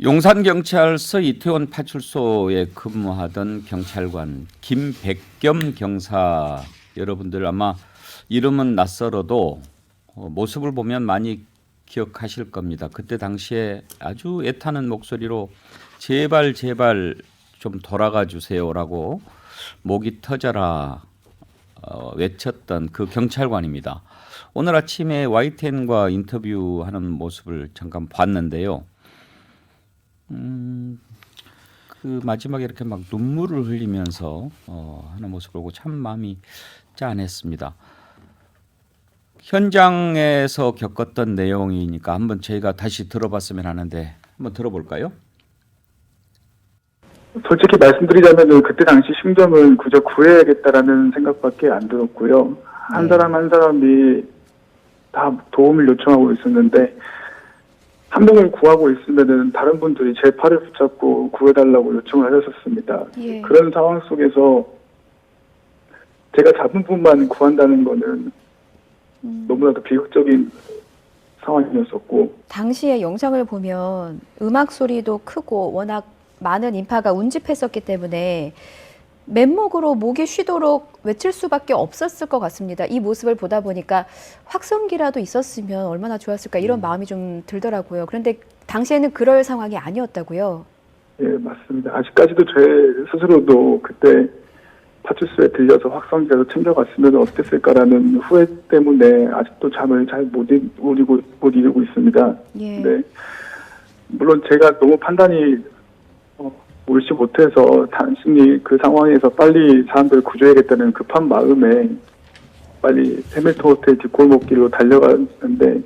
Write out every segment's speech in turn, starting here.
용산경찰서 이태원 파출소에 근무하던 경찰관 김백겸 경사 여러분들 아마 이름은 낯설어도 모습을 보면 많이 기억하실 겁니다. 그때 당시에 아주 애타는 목소리로 제발 제발 좀 돌아가 주세요라고 목이 터져라 외쳤던 그 경찰관입니다. 오늘 아침에 YTN과 인터뷰하는 모습을 잠깐 봤는데요. 그 마지막에 이렇게 막 눈물을 흘리면서 하는 모습을 보고 참 마음이 짠했습니다. 현장에서 겪었던 내용이니까 한번 저희가 다시 들어봤으면 하는데 한번 들어볼까요? 솔직히 말씀드리자면 그때 당시 심정은 그저 구해야겠다라는 생각밖에 안 들었고요. 한 사람 한 사람이 다 도움을 요청하고 있었는데 한 명을 구하고 있으면은 다른 분들이 제 팔을 붙잡고 구해달라고 요청을 하셨었습니다. 예. 그런 상황 속에서 제가 잡은 분만 구한다는 거는 너무나도 비극적인 상황이었었고, 당시의 영상을 보면 음악 소리도 크고 워낙 많은 인파가 운집했었기 때문에 맨목으로 목이 쉬도록 외칠 수밖에 없었을 것 같습니다. 이 모습을 보다 보니까 확성기라도 있었으면 얼마나 좋았을까 이런 마음이 좀 들더라고요. 그런데 당시에는 그럴 상황이 아니었다고요? 예, 맞습니다. 아직까지도 제 스스로도 그때 파출소에 들려서 확성기라도 챙겨갔으면 어땠을까라는 후회 때문에 아직도 잠을 잘 못 이루고 있습니다. 예. 네. 물론 제가 너무 판단이 옳지 못해서 단순히 그 상황에서 빨리 사람들을 구조해야겠다는 급한 마음에 빨리 해밀턴 호텔 뒷골목길로 달려갔는데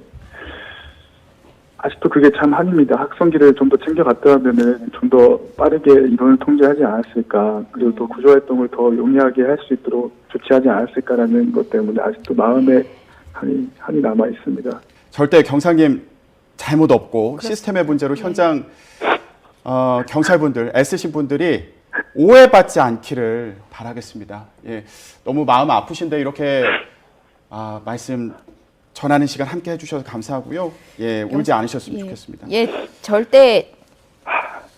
아직도 그게 참 한입니다. 확성기를 좀 더 챙겨갔더라면은 좀 더 빠르게 인원을 통제하지 않았을까, 그리고 또 구조활동을 더 용이하게 할 수 있도록 조치하지 않았을까라는 것 때문에 아직도 마음에 한이 남아 있습니다. 절대 경사님 잘못 없고 그렇습니다. 시스템의 문제로 현장 경찰분들, 애쓰신 분들이 오해받지 않기를 바라겠습니다. 예, 너무 마음 아프신데 이렇게 말씀 전하는 시간 함께 해주셔서 감사하고요. 예, 울지 않으셨으면 좋겠습니다. 예, 절대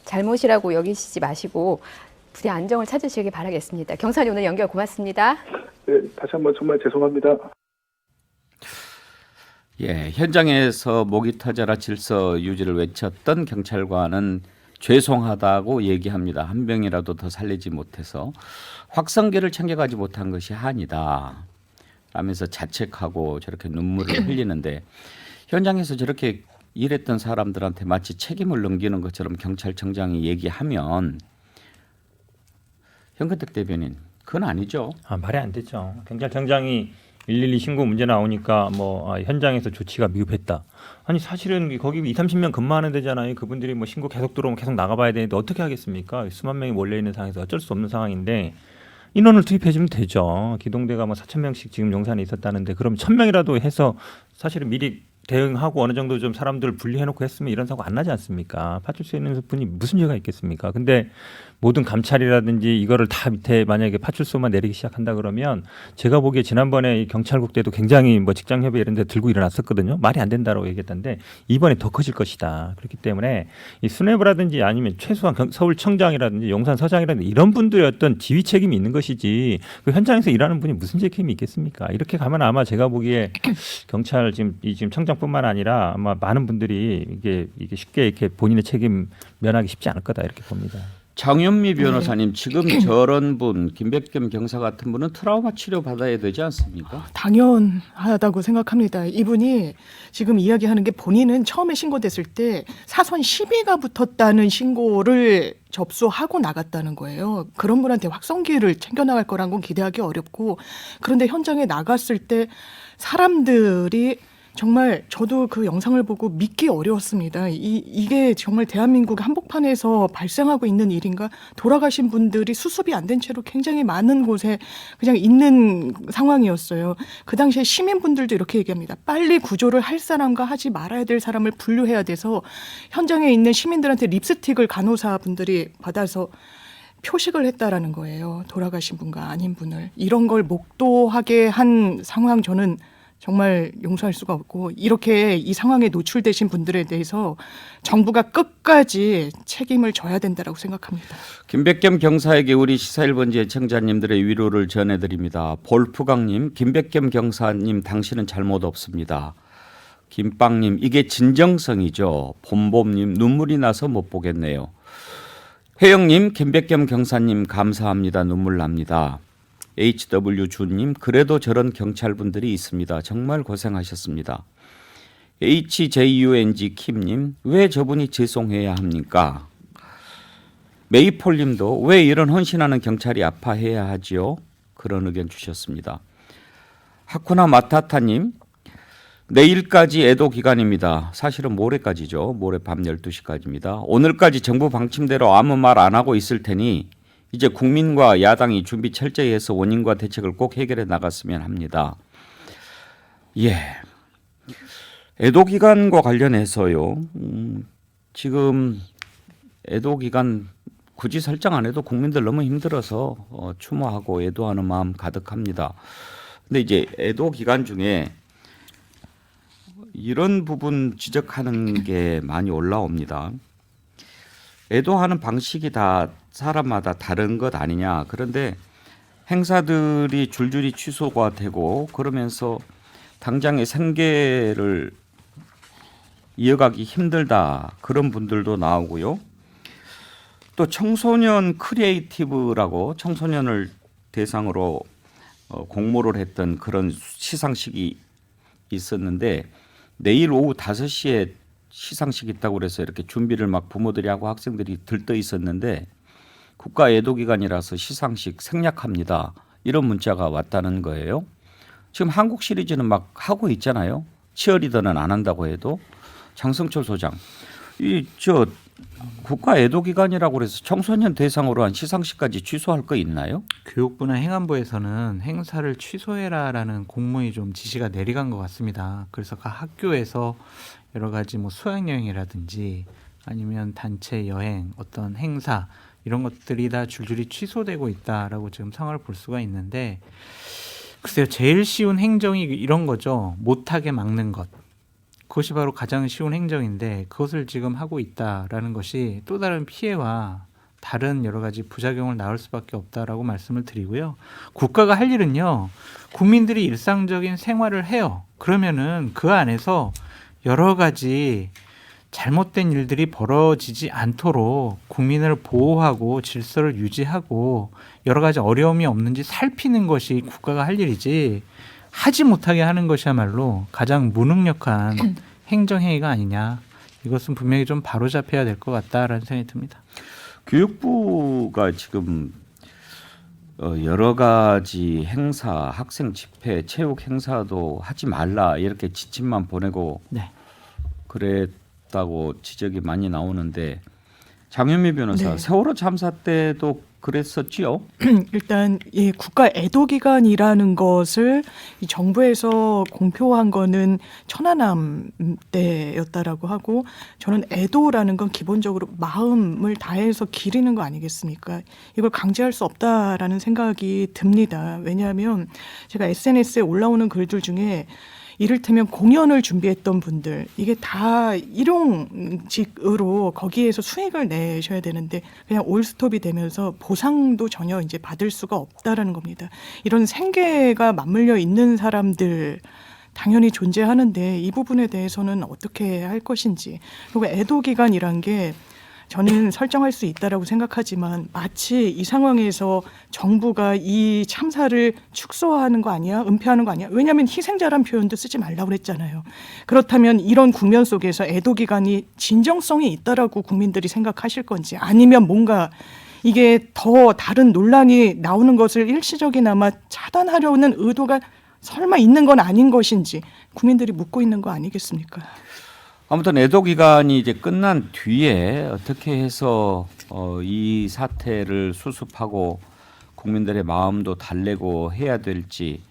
잘못이라고 여기시지 마시고 부대 안정을 찾으시길 바라겠습니다. 경사님 오늘 연결 고맙습니다. 네, 다시 한번 정말 죄송합니다. 예, 현장에서 목이 터져라 질서 유지를 외쳤던 경찰관은 죄송하다고 얘기합니다. 한 명이라도 더 살리지 못해서 확성기를 챙겨가지 못한 것이 한이다 라면서 자책하고 저렇게 눈물을 흘리는데, 현장에서 저렇게 일했던 사람들한테 마치 책임을 넘기는 것처럼 경찰청장이 얘기하면 현근택 대변인, 그건 아니죠. 말이 안 되죠. 경찰청장이 112 신고 문제 나오니까 현장에서 조치가 미흡했다. 아니 사실은 거기 20-30명 근무하는 데잖아요. 그분들이 신고 계속 들어오면 계속 나가봐야 되는데 어떻게 하겠습니까? 수만 명이 몰려 있는 상황에서 어쩔 수 없는 상황인데 인원을 투입해주면 되죠. 기동대가 4,000명씩 지금 용산에 있었다는데 그럼 1,000명이라도 해서 사실은 미리 대응하고 어느 정도 좀 사람들을 분리해놓고 했으면 이런 사고 안 나지 않습니까? 파출소에 있는 분이 무슨 죄가 있겠습니까? 근데 모든 감찰이라든지 이거를 다 밑에 만약에 파출소만 내리기 시작한다 그러면 제가 보기에 지난번에 경찰국 때도 굉장히 직장협의 이런 데 들고 일어났었거든요. 말이 안 된다고 얘기했던데 이번에 더 커질 것이다. 그렇기 때문에 이 수뇌부라든지 아니면 최소한 서울청장이라든지 용산서장이라든지 이런 분들의 어떤 지휘 책임이 있는 것이지 그 현장에서 일하는 분이 무슨 책임이 있겠습니까? 이렇게 가면 아마 제가 보기에 경찰 지금 청장뿐만 아니라 아마 많은 분들이 이게 쉽게 이렇게 본인의 책임 면하기 쉽지 않을 거다 이렇게 봅니다. 장현미 변호사님, 지금 저런 분, 김백겸 경사 같은 분은 트라우마 치료 받아야 되지 않습니까? 당연하다고 생각합니다. 이분이 지금 이야기하는 게 본인은 처음에 신고됐을 때 사선 시비가 붙었다는 신고를 접수하고 나갔다는 거예요. 그런 분한테 확성기를 챙겨나갈 거란 건 기대하기 어렵고, 그런데 현장에 나갔을 때 사람들이 정말 저도 그 영상을 보고 믿기 어려웠습니다. 이게 정말 대한민국 한복판에서 발생하고 있는 일인가? 돌아가신 분들이 수습이 안 된 채로 굉장히 많은 곳에 그냥 있는 상황이었어요. 그 당시에 시민분들도 이렇게 얘기합니다. 빨리 구조를 할 사람과 하지 말아야 될 사람을 분류해야 돼서 현장에 있는 시민들한테 립스틱을 간호사분들이 받아서 표식을 했다라는 거예요. 돌아가신 분과 아닌 분을. 이런 걸 목도하게 한 상황 저는 정말 용서할 수가 없고 이렇게 이 상황에 노출되신 분들에 대해서 정부가 끝까지 책임을 져야 된다라고 생각합니다. 김백겸 경사에게 우리 시사 1번지 애청자님들의 위로를 전해드립니다. 볼프강님, 김백겸 경사님 당신은 잘못 없습니다. 김빵님, 이게 진정성이죠. 봄봄님, 눈물이 나서 못 보겠네요. 혜영님, 김백겸 경사님 감사합니다. 눈물 납니다. HW주님, 그래도 저런 경찰분들이 있습니다. 정말 고생하셨습니다. HJUNG 킴님, 왜 저분이 죄송해야 합니까? 메이폴님도 왜 이런 헌신하는 경찰이 아파해야 하지요? 그런 의견 주셨습니다. 하쿠나 마타타님, 내일까지 애도 기간입니다. 사실은 모레까지죠. 모레 밤 12시까지입니다. 오늘까지 정부 방침대로 아무 말 안 하고 있을 테니 이제 국민과 야당이 준비 철저히 해서 원인과 대책을 꼭 해결해 나갔으면 합니다. 예. 애도 기간과 관련해서요. 지금 애도 기간 굳이 설정 안 해도 국민들 너무 힘들어서 추모하고 애도하는 마음 가득합니다. 근데 이제 애도 기간 중에 이런 부분 지적하는 게 많이 올라옵니다. 애도하는 방식이 다 사람마다 다른 것 아니냐. 그런데 행사들이 줄줄이 취소가 되고 그러면서 당장의 생계를 이어가기 힘들다. 그런 분들도 나오고요. 또 청소년 크리에이티브라고 청소년을 대상으로 공모를 했던 그런 시상식이 있었는데 내일 오후 5시에 시상식 있다고 그래서 이렇게 준비를 막 부모들이 하고 학생들이 들떠 있었는데 국가 애도 기간이라서 시상식 생략합니다. 이런 문자가 왔다는 거예요. 지금 한국 시리즈는 막 하고 있잖아요. 치어리더는 안 한다고 해도. 장성철 소장, 저 국가 애도 기간이라고 그래서 청소년 대상으로 한 시상식까지 취소할 거 있나요? 교육부나 행안부에서는 행사를 취소해라라는 공문이 좀 지시가 내려간 것 같습니다. 그래서 각 학교에서 여러 가지 뭐 수학여행이라든지 아니면 단체 여행, 어떤 행사 이런 것들이 다 줄줄이 취소되고 있다라고 지금 상황을 볼 수가 있는데 글쎄요, 제일 쉬운 행정이 이런 거죠. 못하게 막는 것. 그것이 바로 가장 쉬운 행정인데 그것을 지금 하고 있다라는 것이 또 다른 피해와 다른 여러 가지 부작용을 낳을 수밖에 없다라고 말씀을 드리고요. 국가가 할 일은요. 국민들이 일상적인 생활을 해요. 그러면은 그 안에서 여러 가지 잘못된 일들이 벌어지지 않도록 국민을 보호하고 질서를 유지하고 여러 가지 어려움이 없는지 살피는 것이 국가가 할 일이지 하지 못하게 하는 것이야말로 가장 무능력한 행정행위가 아니냐. 이것은 분명히 좀 바로잡혀야 될 것 같다라는 생각이 듭니다. 교육부가 지금 여러 가지 행사, 학생 집회, 체육 행사도 하지 말라 이렇게 지침만 보내고 네. 그랬다고 지적이 많이 나오는데 장현미 변호사, 네. 세월호 참사 때도 그랬었지요? 일단 이 국가 애도 기간이라는 것을 이 정부에서 공표한 거는 천안함 때였다라고 하고 저는 애도라는 건 기본적으로 마음을 다해서 기리는 거 아니겠습니까? 이걸 강제할 수 없다라는 생각이 듭니다. 왜냐하면 제가 SNS에 올라오는 글들 중에 이를테면 공연을 준비했던 분들 이게 다 일용직으로 거기에서 수익을 내셔야 되는데 그냥 올스톱이 되면서 보상도 전혀 이제 받을 수가 없다라는 겁니다. 이런 생계가 맞물려 있는 사람들 당연히 존재하는데 이 부분에 대해서는 어떻게 할 것인지 그리고 애도 기간이란 게 저는 설정할 수 있다라고 생각하지만 마치 이 상황에서 정부가 이 참사를 축소하는 거 아니야? 은폐하는 거 아니야? 왜냐하면 희생자란 표현도 쓰지 말라고 그랬잖아요. 그렇다면 이런 국면 속에서 애도 기간이 진정성이 있다라고 국민들이 생각하실 건지 아니면 뭔가 이게 더 다른 논란이 나오는 것을 일시적이나마 차단하려는 의도가 설마 있는 건 아닌 것인지 국민들이 묻고 있는 거 아니겠습니까? 아무튼 애도 기간이 이제 끝난 뒤에 어떻게 해서 이 사태를 수습하고 국민들의 마음도 달래고 해야 될지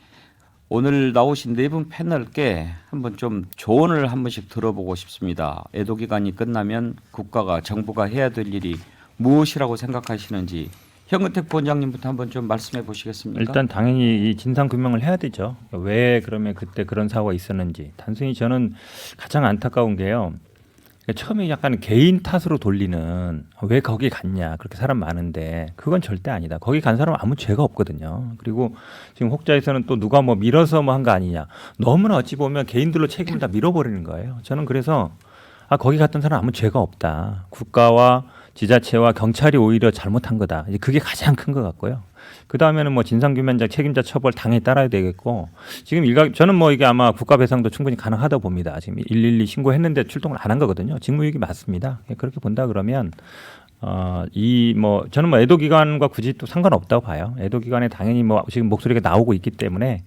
오늘 나오신 네 분 패널께 한번 좀 조언을 한 번씩 들어보고 싶습니다. 애도 기간이 끝나면 국가가 정부가 해야 될 일이 무엇이라고 생각하시는지 현근택 부원장님부터 한번 좀 말씀해 보시겠습니까? 일단 당연히 이 진상 규명을 해야 되죠. 왜 그러면 그때 그런 사고가 있었는지. 단순히 저는 가장 안타까운 게요. 처음에 약간 개인 탓으로 돌리는 왜 거기 갔냐 그렇게 사람 많은데 그건 절대 아니다. 거기 간 사람은 아무 죄가 없거든요. 그리고 지금 혹자에서는 또 누가 뭐 밀어서 뭐 한 거 아니냐. 너무나 어찌 보면 개인들로 책임을 다 밀어버리는 거예요. 저는 그래서 거기 갔던 사람 아무 죄가 없다. 국가와 지자체와 경찰이 오히려 잘못한 거다. 이제 그게 가장 큰 것 같고요. 그 다음에는 뭐 진상규명자 책임자 처벌 당연히 따라야 되겠고 지금 저는 뭐 이게 아마 국가 배상도 충분히 가능하다 봅니다. 지금 112 신고했는데 출동을 안 한 거거든요. 직무유기 맞습니다. 그렇게 본다 그러면 저는 뭐 애도기관과 굳이 또 상관없다고 봐요. 애도기관에 당연히 뭐 지금 목소리가 나오고 있기 때문에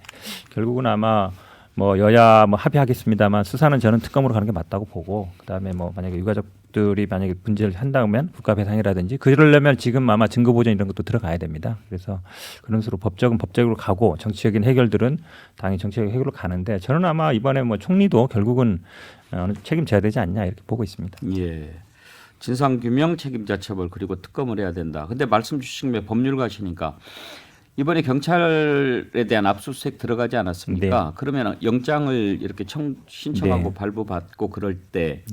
결국은 아마 뭐 여야 뭐 합의하겠습니다만 수사는 저는 특검으로 가는 게 맞다고 보고 그다음에 뭐 만약에 유가족들이 만약에 문제를 한다면 국가 배상이라든지 그러려면 지금 아마 증거 보전 이런 것도 들어가야 됩니다. 그래서 그런 식으로 법적은 법적으로 가고 정치적인 해결들은 당연히 정치적 해결로 가는데 저는 아마 이번에 뭐 총리도 결국은 책임져야 되지 않냐 이렇게 보고 있습니다. 예. 진상규명 책임자 처벌 그리고 특검을 해야 된다. 근데 말씀 주신 게 법률가시니까 이번에 경찰에 대한 압수수색 들어가지 않았습니까? 네. 그러면 영장을 이렇게 신청하고 네. 발부받고 그럴 때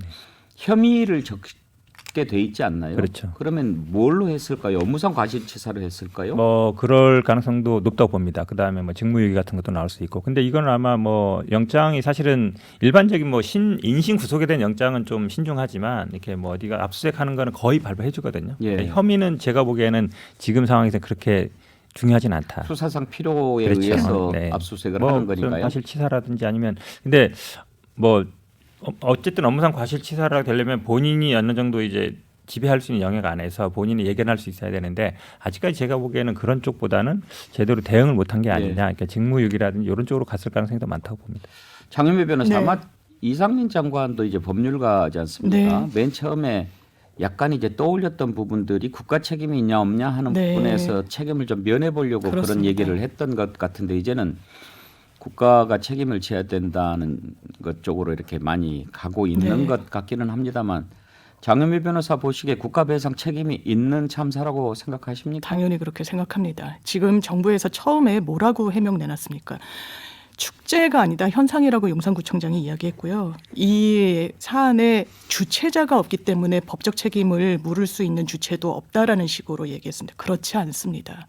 혐의를 적게 돼 있지 않나요? 그렇죠. 그러면 뭘로 했을까요? 업무상 과실치사로 했을까요? 뭐 그럴 가능성도 높다고 봅니다. 그다음에 뭐 직무유기 같은 것도 나올 수 있고. 근데 이건 아마 뭐 영장이 사실은 일반적인 뭐 인신 구속에 대한 영장은 좀 신중하지만 이렇게 뭐 어디가 압수수색하는 거는 거의 발부해 주거든요. 예. 그러니까 혐의는 제가 보기에는 지금 상황에서 그렇게 중요하진 않다. 수사상 필요에 그렇죠. 의해서 네. 압수수색을 뭐 하는 거니까요. 과실치사라든지 아니면 근데 뭐 어쨌든 업무상 과실치사가 되려면 본인이 어느 정도 이제 지배할 수 있는 영역 안에서 본인이 예견할 수 있어야 되는데 아직까지 제가 보기에는 그런 쪽보다는 제대로 대응을 못한 게 아니냐. 그러니까 직무유기라든지 이런 쪽으로 갔을 가능성이 더 많다고 봅니다. 장현미 변호사 네. 아마 이상민 장관도 이제 법률가지 않습니까? 네. 맨 처음에 약간 이제 떠올렸던 부분들이 국가 책임이 있냐 없냐 하는 네. 부분에서 책임을 좀 면해 보려고 그런 그렇습니다. 얘기를 했던 것 같은데 이제는 국가가 책임을 져야 된다는 것 쪽으로 이렇게 많이 가고 있는 네. 것 같기는 합니다만 장현미 변호사 보시기에 국가 배상 책임이 있는 참사라고 생각하십니까? 당연히 그렇게 생각합니다. 지금 정부에서 처음에 뭐라고 해명 내놨습니까? 축제가 아니다 현상이라고 용산구청장이 이야기했고요. 이 사안에 주체자가 없기 때문에 법적 책임을 물을 수 있는 주체도 없다라는 식으로 얘기했습니다. 그렇지 않습니다.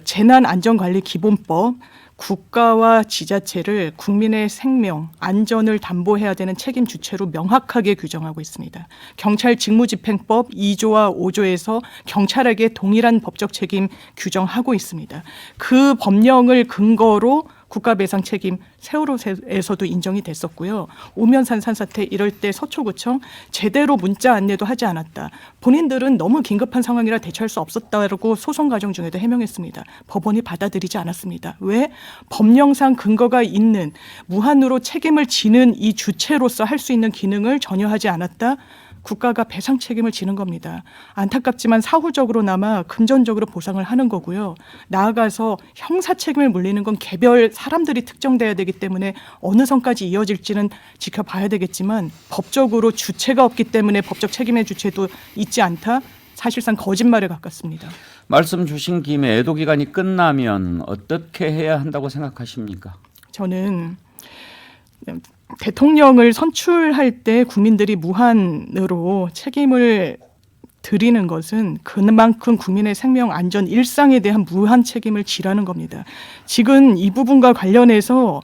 재난안전관리기본법 국가와 지자체를 국민의 생명, 안전을 담보해야 되는 책임 주체로 명확하게 규정하고 있습니다. 경찰 직무집행법 2조와 5조에서 경찰에게 동일한 법적 책임 규정하고 있습니다. 그 법령을 근거로 국가배상 책임 세월호에서도 인정이 됐었고요. 오면산 산사태 이럴 때 서초구청 제대로 문자 안내도 하지 않았다. 본인들은 너무 긴급한 상황이라 대처할 수 없었다고 소송 과정 중에도 해명했습니다. 법원이 받아들이지 않았습니다. 왜? 법령상 근거가 있는 무한으로 책임을 지는 이 주체로서 할 수 있는 기능을 전혀 하지 않았다. 국가가 배상 책임을 지는 겁니다. 안타깝지만 사후적으로나마 금전적으로 보상을 하는 거고요. 나아가서 형사 책임을 물리는 건 개별 사람들이 특정돼야 되기 때문에 어느 선까지 이어질지는 지켜봐야 되겠지만 법적으로 주체가 없기 때문에 법적 책임의 주체도 있지 않다. 사실상 거짓말에 가깝습니다. 말씀 주신 김에 애도 기간이 끝나면 어떻게 해야 한다고 생각하십니까? 저는 대통령을 선출할 때 국민들이 무한으로 책임을 드리는 것은 그만큼 국민의 생명 안전 일상에 대한 무한 책임을 지라는 겁니다. 지금 이 부분과 관련해서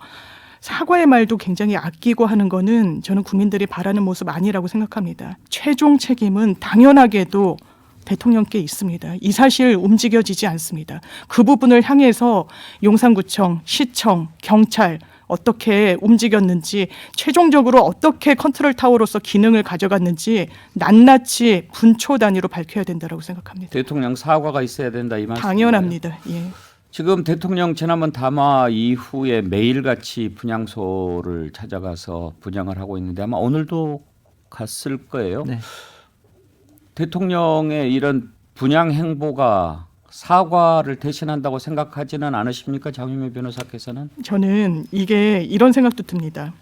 사과의 말도 굉장히 아끼고 하는 거는 저는 국민들이 바라는 모습 아니라고 생각합니다. 최종 책임은 당연하게도 대통령께 있습니다. 이 사실 움직여지지 않습니다. 그 부분을 향해서 용산구청, 시청, 경찰 어떻게 움직였는지 최종적으로 어떻게 컨트롤 타워로서 기능을 가져갔는지 낱낱이 분초 단위로 밝혀야 된다고 생각합니다. 대통령 사과가 있어야 된다 이 말씀. 당연합니다. 예. 지금 대통령 지난번 담화 이후에 매일같이 분향소를 찾아가서 분향을 하고 있는데 아마 오늘도 갔을 거예요. 네. 대통령의 이런 분향 행보가 사과를 대신한다고 생각하지는 않으십니까? 장윤미 변호사께서는? 저는 이게 이런 생각도 듭니다.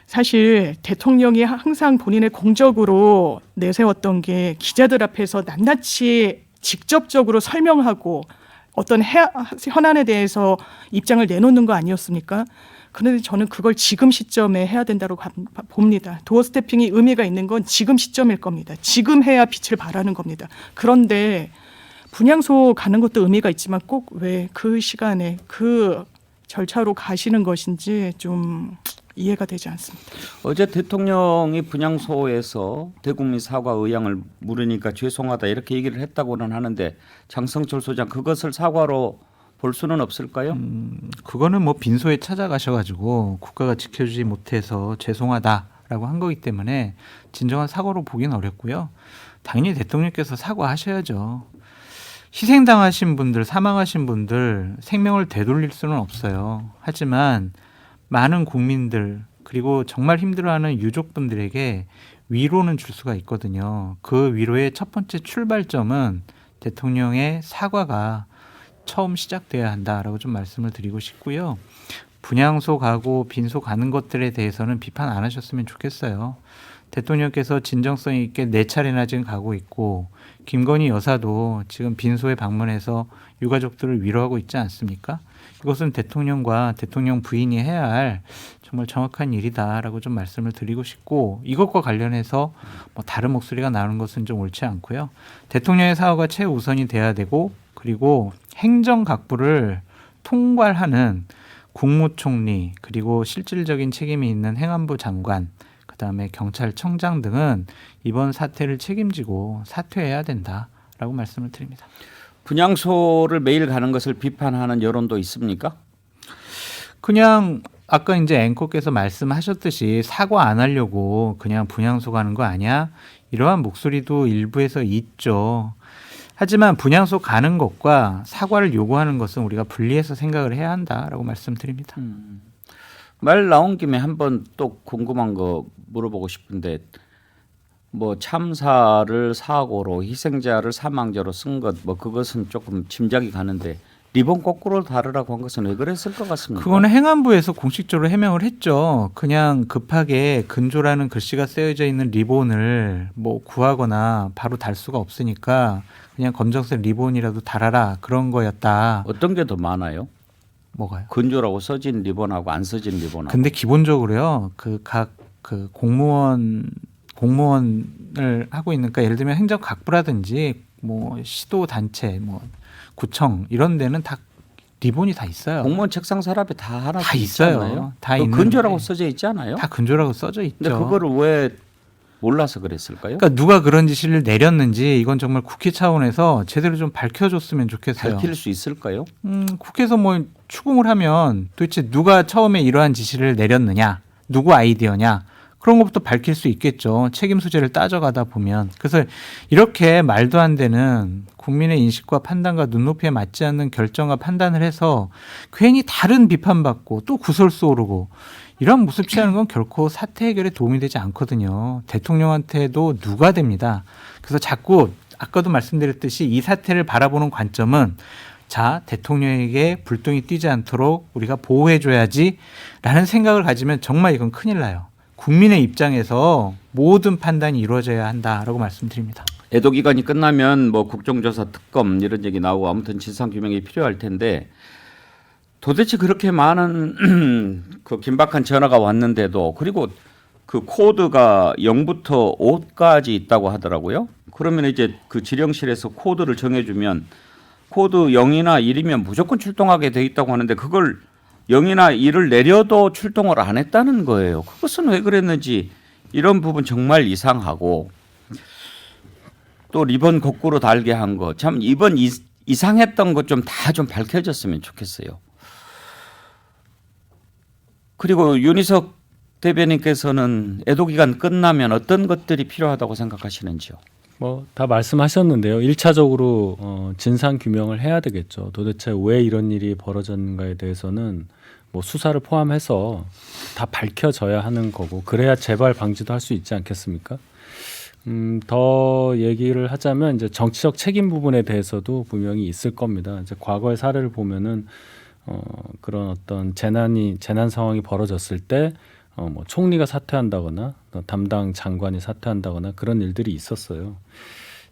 사실 대통령이 항상 본인의 공적으로 내세웠던 게 기자들 앞에서 낱낱이 직접적으로 설명하고 어떤 현안에 대해서 입장을 내놓는 거 아니었습니까? 그런데 저는 그걸 지금 시점에 해야 된다고 봅니다. 도어 스태핑이 의미가 있는 건 지금 시점일 겁니다. 지금 해야 빛을 발하는 겁니다. 그런데 분향소 가는 것도 의미가 있지만 꼭 왜 그 시간에 그 절차로 가시는 것인지 좀 이해가 되지 않습니다. 어제 대통령이 분향소에서 대국민 사과 의향을 물으니까 죄송하다 이렇게 얘기를 했다고는 하는데 장성철 소장 그것을 사과로 볼 수는 없을까요? 그거는 뭐 빈소에 찾아가셔가지고 국가가 지켜주지 못해서 죄송하다라고 한 거기 때문에 진정한 사과로 보기는 어렵고요. 당연히 대통령께서 사과하셔야죠. 희생당하신 분들, 사망하신 분들 생명을 되돌릴 수는 없어요. 하지만 많은 국민들 그리고 정말 힘들어하는 유족분들에게 위로는 줄 수가 있거든요. 그 위로의 첫 번째 출발점은 대통령의 사과가 처음 시작돼야 한다라고 좀 말씀을 드리고 싶고요. 분향소 가고 빈소 가는 것들에 대해서는 비판 안 하셨으면 좋겠어요. 대통령께서 진정성 있게 4차례나 지금 가고 있고 김건희 여사도 지금 빈소에 방문해서 유가족들을 위로하고 있지 않습니까? 이것은 대통령과 대통령 부인이 해야 할 정말 정확한 일이다라고 좀 말씀을 드리고 싶고 이것과 관련해서 뭐 다른 목소리가 나오는 것은 좀 옳지 않고요. 대통령의 사과가 최우선이 돼야 되고 그리고 행정각부를 통괄하는 국무총리 그리고 실질적인 책임이 있는 행안부 장관 그다음에 경찰청장 등은 이번 사태를 책임지고 사퇴해야 된다라고 말씀을 드립니다. 분향소를 매일 가는 것을 비판하는 여론도 있습니까? 그냥 아까 이제 앵커께서 말씀하셨듯이 사과 안 하려고 그냥 분향소 가는 거 아니야? 이러한 목소리도 일부에서 있죠. 하지만 분향소 가는 것과 사과를 요구하는 것은 우리가 분리해서 생각을 해야 한다라고 말씀드립니다. 말 나온 김에 한번 또 궁금한 거 물어보고 싶은데 뭐 참사를 사고로 희생자를 사망자로 쓴 것 뭐 그것은 조금 짐작이 가는데 리본 거꾸로 다르라고 한 것은 왜 그랬을 것 같습니까? 그거는 행안부에서 공식적으로 해명을 했죠. 그냥 급하게 근조라는 글씨가 쓰여져 있는 리본을 뭐 구하거나 바로 달 수가 없으니까 그냥 검정색 리본이라도 달아라 그런 거였다. 어떤 게 더 많아요? 뭐가요? 근조라고 써진 리본하고 안 써진 리본하고. 근데 기본적으로요. 각 공무원을 하고 있는 그러니까 예를 들면 행정각부라든지 뭐 시도 단체 뭐 구청 이런 데는 다 리본이 다 있어요. 공무원 책상 서랍에 다 하나씩 다 있어요. 있잖아요. 다 그 있는데 근조라고 써져 있지 않아요? 다 근조라고 써져 있죠. 근데 그거를 왜 몰라서 그랬을까요? 그러니까 누가 그런 지시를 내렸는지 이건 정말 국회 차원에서 제대로 좀 밝혀줬으면 좋겠어요. 밝힐 수 있을까요? 국회에서 뭐 추궁을 하면 도대체 누가 처음에 이러한 지시를 내렸느냐, 누구 아이디어냐 그런 것부터 밝힐 수 있겠죠. 책임 소재를 따져가다 보면. 그래서 이렇게 말도 안 되는 국민의 인식과 판단과 눈높이에 맞지 않는 결정과 판단을 해서 괜히 다른 비판받고 또 구설수 오르고 이런 모습 취하는 건 결코 사태 해결에 도움이 되지 않거든요. 대통령한테도 누가 됩니다. 그래서 자꾸 아까도 말씀드렸듯이 이 사태를 바라보는 관점은 자, 대통령에게 불똥이 튀지 않도록 우리가 보호해줘야지 라는 생각을 가지면 정말 이건 큰일 나요. 국민의 입장에서 모든 판단이 이루어져야 한다라고 말씀드립니다. 애도 기간이 끝나면 뭐 국정조사 특검 이런 얘기 나오고 아무튼 진상 규명이 필요할 텐데 도대체 그렇게 많은 그 긴박한 전화가 왔는데도 그리고 그 코드가 0부터 5까지 있다고 하더라고요. 그러면 이제 그 지령실에서 코드를 정해주면 코드 0이나 1이면 무조건 출동하게 돼 있다고 하는데 그걸 0이나 1을 내려도 출동을 안 했다는 거예요. 그것은 왜 그랬는지 이런 부분 정말 이상하고 또 리본 거꾸로 달게 한 거 참 이번 이상했던 것 좀 다 좀 밝혀졌으면 좋겠어요. 그리고 윤희석 대변인께서는 애도 기간 끝나면 어떤 것들이 필요하다고 생각하시는지요? 뭐 다 말씀하셨는데요. 1차적으로 진상 규명을 해야 되겠죠. 도대체 왜 이런 일이 벌어졌는가에 대해서는 뭐 수사를 포함해서 다 밝혀져야 하는 거고 그래야 재발 방지도 할 수 있지 않겠습니까? 더 얘기를 하자면 이제 정치적 책임 부분에 대해서도 분명히 있을 겁니다. 이제 과거의 사례를 보면은 그런 어떤 재난 상황이 벌어졌을 때 뭐 총리가 사퇴한다거나 담당 장관이 사퇴한다거나 그런 일들이 있었어요.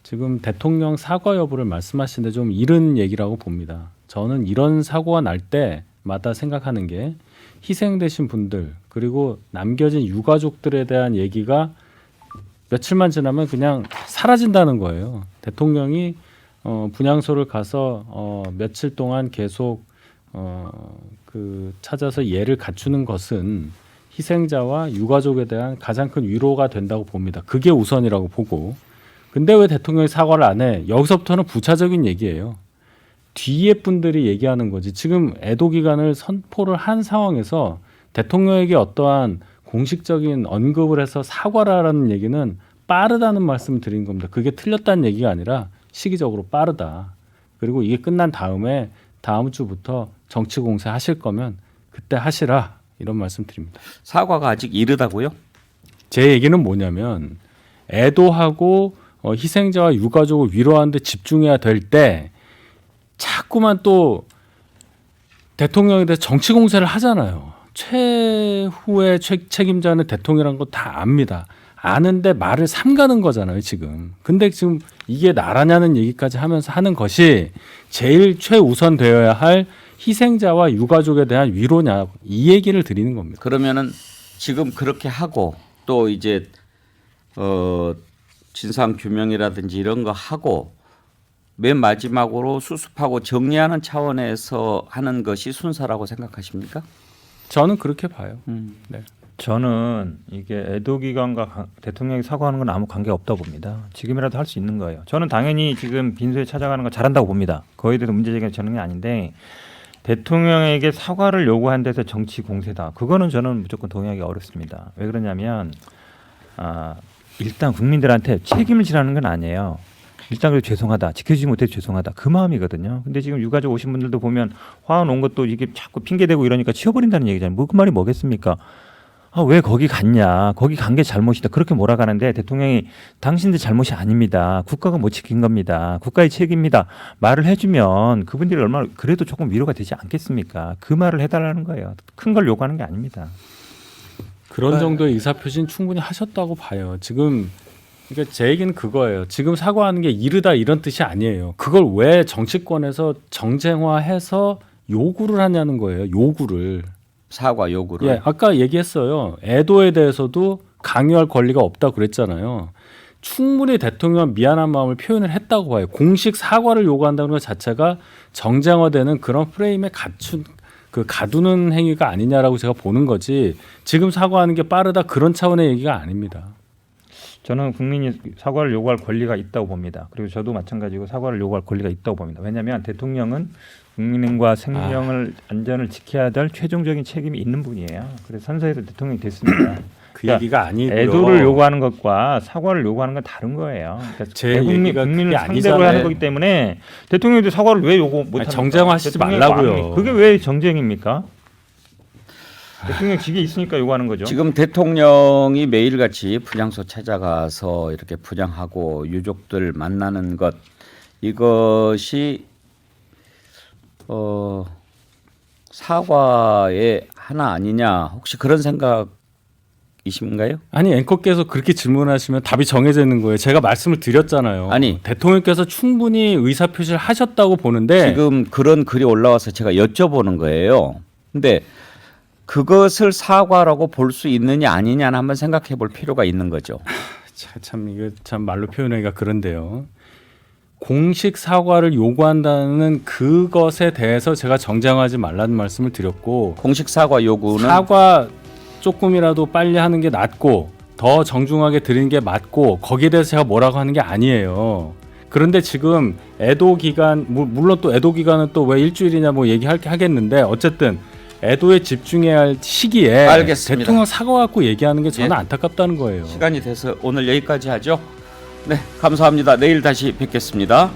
지금 대통령 사과 여부를 말씀하시는데 좀 이른 얘기라고 봅니다. 저는 이런 사고가 날 때마다 생각하는 게 희생되신 분들 그리고 남겨진 유가족들에 대한 얘기가 며칠만 지나면 그냥 사라진다는 거예요. 대통령이 분향소를 가서 며칠 동안 계속 찾아서 예를 갖추는 것은 희생자와 유가족에 대한 가장 큰 위로가 된다고 봅니다. 그게 우선이라고 보고. 근데 왜 대통령이 사과를 안 해? 여기서부터는 부차적인 얘기예요. 뒤에 분들이 얘기하는 거지. 지금 애도 기간을 선포를 한 상황에서 대통령에게 어떠한 공식적인 언급을 해서 사과를 하라는 얘기는 빠르다는 말씀을 드린 겁니다. 그게 틀렸다는 얘기가 아니라 시기적으로 빠르다. 그리고 이게 끝난 다음에 다음 주부터 정치 공세 하실 거면 그때 하시라. 이런 말씀 드립니다. 사과가 아직 이르다고요? 제 얘기는 뭐냐면 애도하고 희생자와 유가족을 위로하는 데 집중해야 될 때 자꾸만 또 대통령에 대해서 정치 공세를 하잖아요. 최후의 책임자는 대통령이라는 거 다 압니다. 아는데 말을 삼가는 거잖아요, 지금. 근데 지금 이게 나라냐는 얘기까지 하면서 하는 것이 제일 최우선 되어야 할 희생자와 유가족에 대한 위로냐, 이 얘기를 드리는 겁니다. 그러면은 지금 그렇게 하고 또 이제 진상 규명이라든지 이런 거 하고 맨 마지막으로 수습하고 정리하는 차원에서 하는 것이 순서라고 생각하십니까? 저는 그렇게 봐요. 네. 저는 이게 애도 기간과 대통령이 사과하는 건 아무 관계 없다고 봅니다. 지금이라도 할 수 있는 거예요. 저는 당연히 지금 빈소에 찾아가는 거 잘한다고 봅니다. 거기에 대해서 문제 제기가 저는 게 아닌데 대통령에게 사과를 요구한 데서 정치 공세다. 그거는 저는 무조건 동의하기 어렵습니다. 왜 그러냐면 일단 국민들한테 책임을 지라는 건 아니에요. 일단 그래도 죄송하다. 지켜주지 못해서 죄송하다. 그 마음이거든요. 근데 지금 유가족 오신 분들도 보면 화환 온 것도 이게 자꾸 핑계대고 이러니까 치워버린다는 얘기잖아요. 뭐 그 말이 뭐겠습니까? 왜 거기 갔냐. 거기 간 게 잘못이다. 그렇게 몰아가는데 대통령이 당신들 잘못이 아닙니다. 국가가 못 지킨 겁니다. 국가의 책임입니다. 말을 해주면 그분들이 얼마나 그래도 조금 위로가 되지 않겠습니까? 그 말을 해달라는 거예요. 큰 걸 요구하는 게 아닙니다. 그런 정도의 의사표시는 충분히 하셨다고 봐요. 지금 그러니까 제 얘기는 그거예요. 지금 사과하는 게 이르다 이런 뜻이 아니에요. 그걸 왜 정치권에서 정쟁화해서 요구를 하냐는 거예요. 요구를. 사과 요구를. 예, 아까 얘기했어요. 애도에 대해서도 강요할 권리가 없다고 그랬잖아요. 충분히 대통령 미안한 마음을 표현을 했다고 봐요. 공식 사과를 요구한다는 것 자체가 정쟁화되는 그런 프레임에 가두는 행위가 아니냐라고 제가 보는 거지. 지금 사과하는 게 빠르다 그런 차원의 얘기가 아닙니다. 저는 국민이 사과를 요구할 권리가 있다고 봅니다. 그리고 저도 마찬가지고 사과를 요구할 권리가 있다고 봅니다. 왜냐하면 대통령은 국민과 생명을 안전을 지켜야 될 최종적인 책임이 있는 분이에요. 그래서 선서에서 대통령이 됐습니다. 그 얘기가 아니고요. 애도를 요구하는 것과 사과를 요구하는 건 다른 거예요. 그러니까 제 얘기가 국민을 그게 상대로 아니잖아요. 하는 거기 때문에 대통령도 사과를 왜 요구 못합니까? 정쟁화하시지 말라고요. 그게 왜 정쟁입니까? 대통령 직에 있으니까 요구하는 거죠. 지금 대통령이 매일같이 분향소 찾아가서 이렇게 분향하고 유족들 만나는 것 이것이 사과의 하나 아니냐 혹시 그런 생각이신가요? 아니 앵커께서 그렇게 질문하시면 답이 정해져 있는 거예요. 제가 말씀을 드렸잖아요. 아니. 대통령께서 충분히 의사표시를 하셨다고 보는데 지금 그런 글이 올라와서 제가 여쭤보는 거예요. 근데 그것을 사과라고 볼 수 있느냐 아니냐는 한번 생각해 볼 필요가 있는 거죠. 참 이게 참 말로 표현하기가 그런데요. 공식 사과를 요구한다는 그것에 대해서 제가 정쟁하지 말라는 말씀을 드렸고 공식 사과 요구는 사과 조금이라도 빨리 하는 게 낫고 더 정중하게 드리는 게 맞고 거기에 대해서 제가 뭐라고 하는 게 아니에요. 그런데 지금 애도 기간 물론 또 애도 기간은 또 왜 일주일이냐 뭐 하겠는데 어쨌든 애도에 집중해야 할 시기에 알겠습니다. 대통령 사과 갖고 얘기하는 게 저는 예. 안타깝다는 거예요. 시간이 돼서 오늘 여기까지 하죠. 네, 감사합니다. 내일 다시 뵙겠습니다.